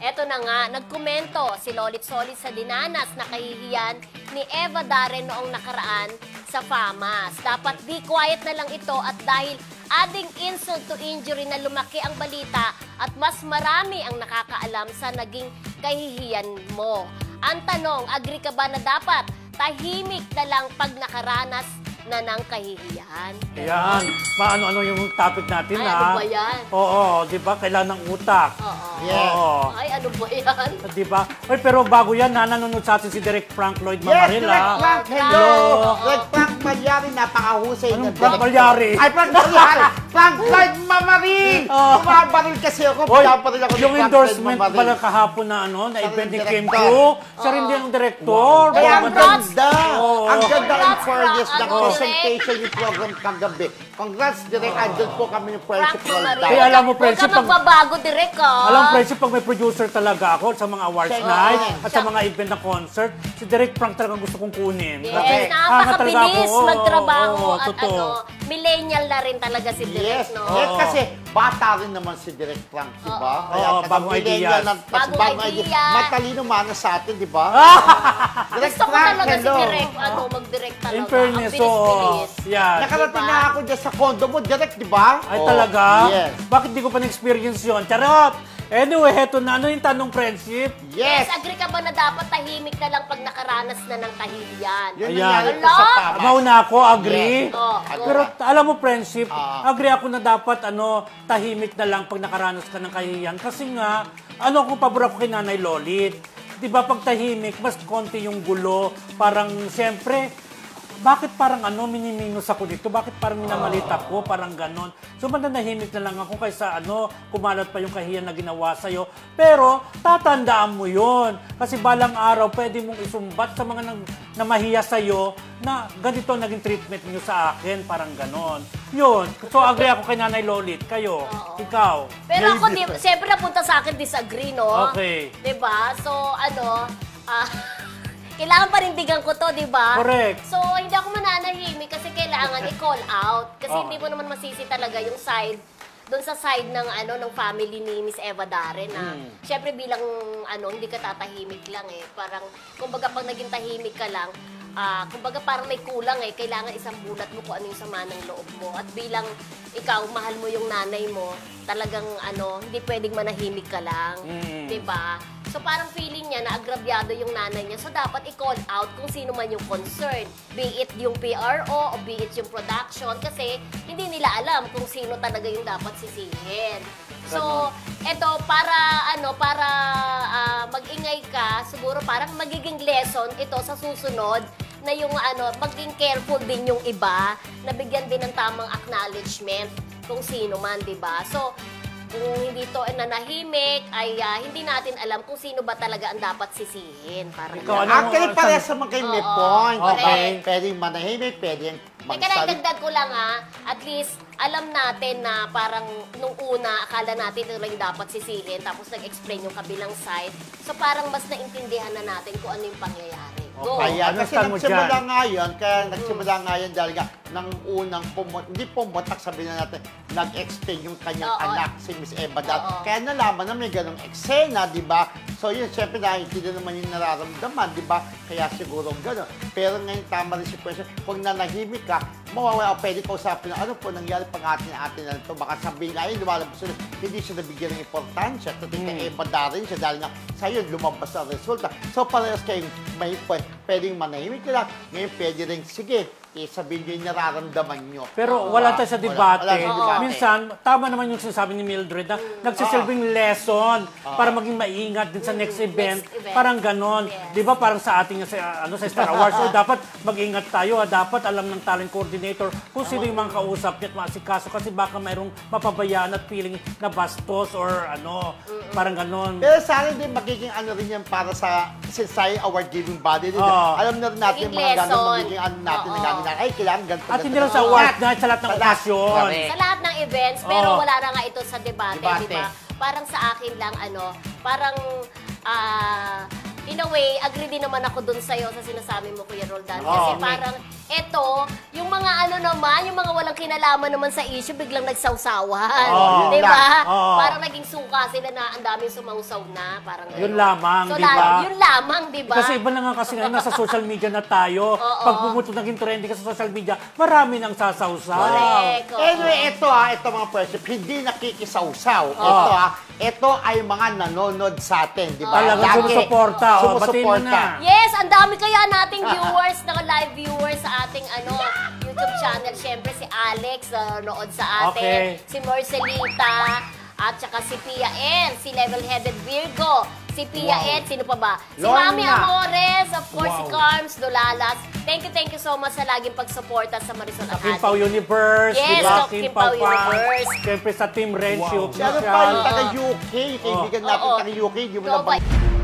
Eto na nga, nagkomento si Lolit Solis sa dinanas na kahihiyan ni Eva Darren noong nakaraan sa FAMAS. Dapat be quiet na lang ito at dahil adding insult to injury na lumaki ang balita at mas marami ang nakakaalam sa naging kahihiyan mo. Ang tanong, agree ka ba na dapat tahimik na lang pag nakaranas na ng kahihiyan? Yan. Paano-ano yung topic natin, Ay, ano ba yan? Oo, di ba? Kailangan ng utak. Oo. Yes. Oo. Ay, ano ba yan? Di ba? Ay, pero bago yan, nanonood sa atin si Direk Frank Lloyd Yes, Mamaril, Direk Frank, hello! Hello. Direk Frank Malyari, napakahusay na Anong Frank Malyari? Ay, Frank Malyari! Frank Lloyd Mamaril! Bumabaril kasi ako, Oy, pinaparil ako ni yung Frank endorsement Lloyd Mamaril. pala kahapon na ano, na Siya event ni rin Kim director. Chiu. Siya rin din ang director. Kaya ang Congrats! ganda! Oo. Ang ganda in Congrats, fairness Frank, ng ano, presentation yung program kagabi. Congrats, Direk. Andun po kami ng Frank Friendship World Mamaril. Kaya alam mo, friendship, Huwag ka magbabago, Direk, ah. Alam, friendship, pag may producer talaga ako sa mga awards Siya night yun. at sa mga event na concert, si Direk Frank talaga gusto kong kunin. Yes, Correct. napakabilis Oo, magtrabaho oo, at totoo. ano, millennial na rin talaga si Direk, Yes, no? yes, kasi bata rin naman si Direk Frank, di ba? Oo. Kaya Oo, bagong millennial ideas. ng- Bagong idea. Matalino mana sa atin, di ba? Direk Gusto ko Frank, talaga si hello. Direk, ano, mag-direct talaga. In fairness, Ang oo. bilis-bilis. Yan. Nakarating Diba? na ako dyan sa condo mo, Direk, di ba? Ay, Oo. talaga? Yes. Bakit di ko pa na-experience yun? Charot! Anyway, heto na. Ano yung tanong, friendship? Yes, Yes. agree ka ba na dapat tahimik na lang pag nakaranas na ng kahihiyan? Yun Ayan. nangyari po Hello? sa tama. Mauna ako, agree. Yes. Oh, Pero alam mo, friendship, Ah. agree ako na dapat tahimik na lang pag nakaranas ka ng kahihiyan. Kasi nga, kung pabor ako kay Nanay Lolit. Di ba pag tahimik, mas konti yung gulo. Parang, siyempre, bakit parang miniminus ako dito? Bakit parang minamalit ako? Parang ganon. So, mananahimik na lang ako kaysa kumalat pa yung kahiyan na ginawa sa'yo. Pero, tatandaan mo yon. Kasi balang araw, pwede mong isumbat sa mga namahiya sa'yo na ganito naging treatment niyo sa akin. Parang ganon. Yun. So, agree ako kay Nanay Lolit. Kayo. Oo. Ikaw. Pero ako, siyempre napunta sa akin disagree, no? Okay. Diba? So, kailangan panindigan ko to, di ba? Correct. So, hindi ako mananahimik kasi kailangan i-call out. Kasi Oh. hindi mo naman masisi talaga yung side, doon sa side ng family ni Miss Eva Darren na syempre bilang hindi ka tatahimik lang eh. Parang, kumbaga pag naging tahimik ka lang, kumbaga parang may kulang eh. Kailangan isang bulat mo kung ano yung sama ng loob mo. At bilang ikaw, mahal mo yung nanay mo, talagang hindi pwedeng manahimik ka lang. Diba? So parang feeling niya na agrabyado yung nanay niya. So dapat i-call out kung sino man yung concern. Be it yung PRO o be it yung production. Kasi hindi nila alam kung sino talaga yung dapat sisihin. So, eto, para mag-ingay ka, siguro parang magiging lesson ito sa susunod na yung maging careful din yung iba, na bigyan din ng tamang acknowledgement kung sino man, di ba? So, kung hindi to nanahimik, ay hindi natin alam kung sino ba talaga ang dapat sisihin. Parang Ikaw, ganun. Actually, parehas naman kayo may Oo, point. okay. Pwedeng manahimik, pwedeng Teka lang, magsalit. dagdag ko lang at least alam natin na parang nung una, akala natin ito lang yung dapat sisihin, tapos nag-explain yung kabilang side. So parang mas naintindihan na natin kung ano yung pangyayari. Go! Kaya kasi Understand mo nagsimula dyan. nga yun, dahil nga ng unang hindi pumotak, sabihin na natin, nag-explain yung kanyang Oo. anak, si Miss Eva Darren. Oo. Kaya nalaman na may ganong eksena, di ba? So yun, syempre nakikita naman yung nararamdaman, di ba? Kaya siguro gano'n. Pero ngayon tama rin si question, kung nanahimik ka, mawawala, pwede kausapin na ano po nangyari pang-atin na ito. Baka sabihin nga, lumalabas sila, hindi siya nabigyan ng importansya. Tuting kay Eva Darren siya dahil nga sa'yo lumabas ang resulta. So parehas kayong may pwedeng manahimik ka lang. Ngayon pwede rin, sige, sabihin nyo yung nararamdaman nyo. Pero wala tayo sa debate. Wala tayong debate. Minsan, tama naman yung sinasabi ni Mildred na nagsisilbing lesson para maging maingat din sa next event. event. Parang ganon. Yes. Di ba parang sa ating sa Star Wars, dapat mag-ingat tayo. Dapat alam ng talent coordinator kung sino yung mga kausap niya at maasikaso kasi baka mayroong mapabayaan at feeling na bastos or parang ganon. Pero sana din magiging rin yan para sa Sensai award-giving body. Alam na rin natin yung mga Maging gano'n lesson. magiging natin na gano'n. Ay, kailangan ganito. At hindi lang sa awards na, sa lahat ng okasyon. Correct. Sa lahat ng events, pero Oo. wala na nga ito sa debate, Debate. di ba? Parang sa akin lang, parang in a way, agree din naman ako dun sa'yo sa sinasabi mo, Kuya Roldan. Oo, Kasi may- parang, eto, yung mga ano naman, yung mga walang kinalaman naman sa issue, biglang nagsawsawan. Oo, yun Diba? lang. Oo. Parang naging suka sila na ang daming sumausaw na. Parang Yun gano'n. lamang, so, diba? Yun lamang, diba? Kasi iba na nga kasi ngayon, nasa social media na tayo. Oo. Pag pumuto naging trending ka sa social media, marami nang sasawsaw. Correct. Oo. Anyway, ito mga friendship, hindi nakikisawsaw. Ito ay mga nanonood sa atin, di ba? Talagang Lagi sumusuporta. Batiin mo na. Yes, ang dami kaya nating viewers, live viewers sa ating YouTube channel. Siyempre si Alex nanonood sa atin, Okay. si Marcelita, at saka si Pia N, si Level-Headed Virgo, si Pia N, sino pa ba? Si Lorna. Mami Amores, of course si Wow. Carms Dolalas. Thank you so much sa laging pagsuporta sa Marisol Sa Academy. Kimpaw Universe, Yes, di ba? sa Kimpaw Universe. Siyempre sa Team Rencio Si ano pa yung Official. taga-UK, kaibigan natin Oo. taga-UK, di mo Ikaw na ba?